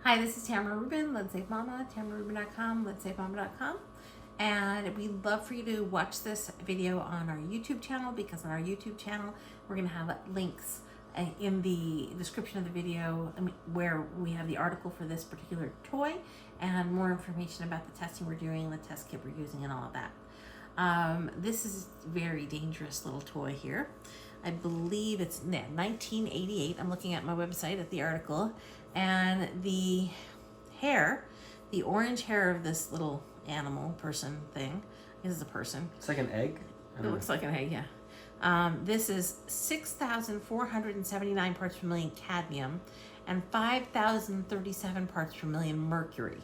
Hi, this is Tamara Rubin, Let's Save Mama, tamararubin.com, letsavemama.com. And we'd love for you to watch this video on our YouTube channel, because on our YouTube channel, we're going to have links in the description of the video where we have the article for this particular toy and more information about the testing we're doing, the test kit we're using, and all of that. This is a very dangerous little toy here. I believe it's 1988. I'm looking at my website at the article, and the hair, the orange hair of this little animal person thing, this is a person. It's like an egg? It looks like an egg, yeah. This is 6,479 parts per million cadmium and 5,037 parts per million mercury.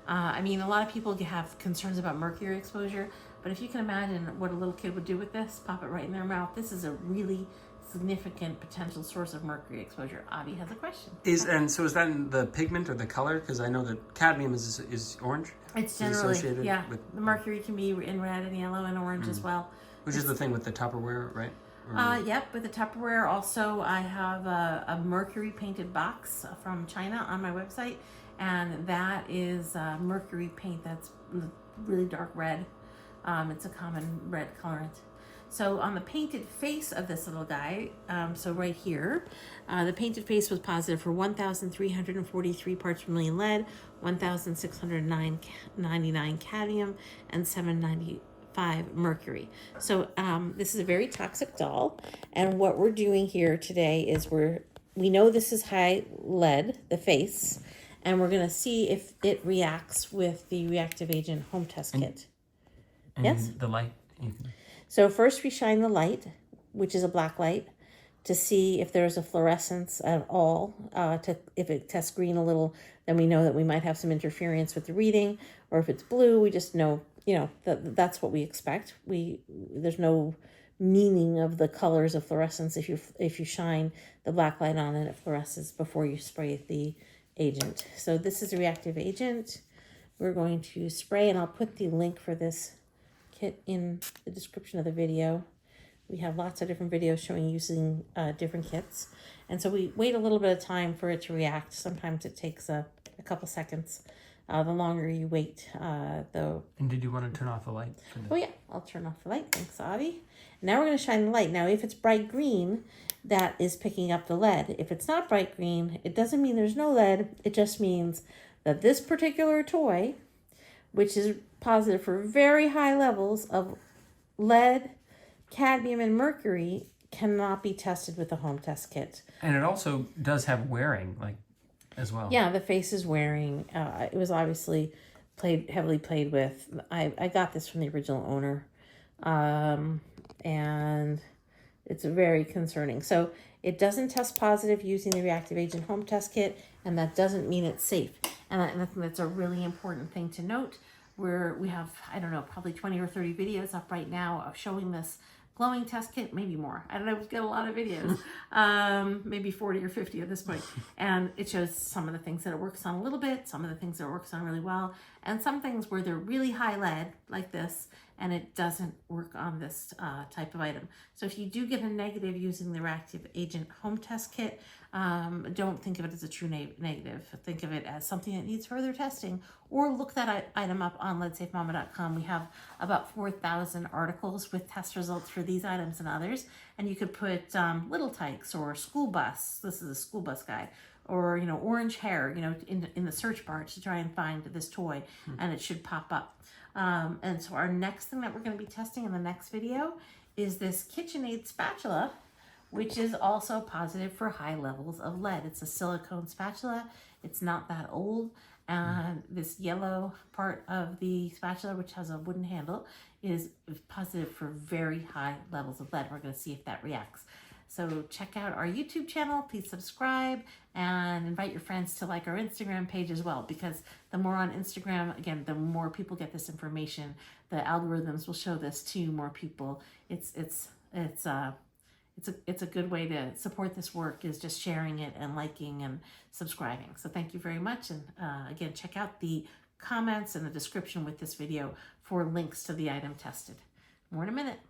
I mean, a lot of people have concerns about mercury exposure, but if you can imagine what a little kid would do with this, pop it right in their mouth. This is a really significant potential source of mercury exposure. Avi has a question. Is that in the pigment or the color? Because I know that cadmium is orange. It's generally, with the mercury can be in red and yellow and orange as well. Which is the thing with the Tupperware, right? Yep, with the Tupperware. Also, I have a mercury painted box from China on my website, and that is mercury paint that's really dark red. It's a common red colorant. So on the painted face of this little guy, so right here, the painted face was positive for 1,343 parts per million lead, 1,699 cadmium, and 795 mercury. So this is a very toxic doll, and what we're doing here today is we know this is high lead, the face, and we're going to see if it reacts with the reactive agent home test kit. And yes? The light. So first we shine the light, which is a black light, to see if there's a fluorescence at all. If it tests green a little, then we know that we might have some interference with the reading. Or if it's blue, we just know, that's what we expect. There's no meaning of the colors of fluorescence if you shine the black light on and it fluoresces before you spray the agent. So this is a reactive agent. We're going to spray, and I'll put the link for this kit in the description of the video. We have lots of different videos showing using different kits, and so we wait a little bit of time for it to react. Sometimes it takes a couple seconds. The longer you wait, though. And did you want to turn off the light? Oh yeah, I'll turn off the light. Thanks, Avi. Now we're going to shine the light. Now if it's bright green, that is picking up the lead. If it's not bright green, it doesn't mean there's no lead. It just means that this particular toy, which is positive for very high levels of lead, cadmium, and mercury, cannot be tested with a home test kit. And it also does have wearing, as well. Yeah, the face is wearing. It was obviously heavily played with. I got this from the original owner, and it's very concerning. So it doesn't test positive using the reactive agent home test kit, and that doesn't mean it's safe. And I think that's a really important thing to note. We have, I don't know, probably 20 or 30 videos up right now of showing this glowing test kit, maybe more. I don't know, we've got a lot of videos, maybe 40 or 50 at this point. And it shows some of the things that it works on a little bit, some of the things that it works on really well, and some things where they're really high lead, like this, and it doesn't work on this type of item. So if you do get a negative using the reactive agent home test kit, don't think of it as a true negative. Think of it as something that needs further testing, or look that item up on letsavemama.com. We have about 4,000 articles with test results for these items and others, and you could put Little Tikes or school bus. This is a school bus guy. Or, orange hair, in the search bar to try and find this toy, and it should pop up. And so our next thing that we're going to be testing in the next video is this KitchenAid spatula, which is also positive for high levels of lead. It's a silicone spatula. It's not that old. And this yellow part of the spatula, which has a wooden handle, is positive for very high levels of lead. We're going to see if that reacts. So check out our YouTube channel, please subscribe, and invite your friends to like our Instagram page as well, because the more on Instagram, again, the more people get this information, the algorithms will show this to more people. It's a good way to support this work, is just sharing it and liking and subscribing. So thank you very much. And again, check out the comments and the description with this video for links to the item tested. More in a minute.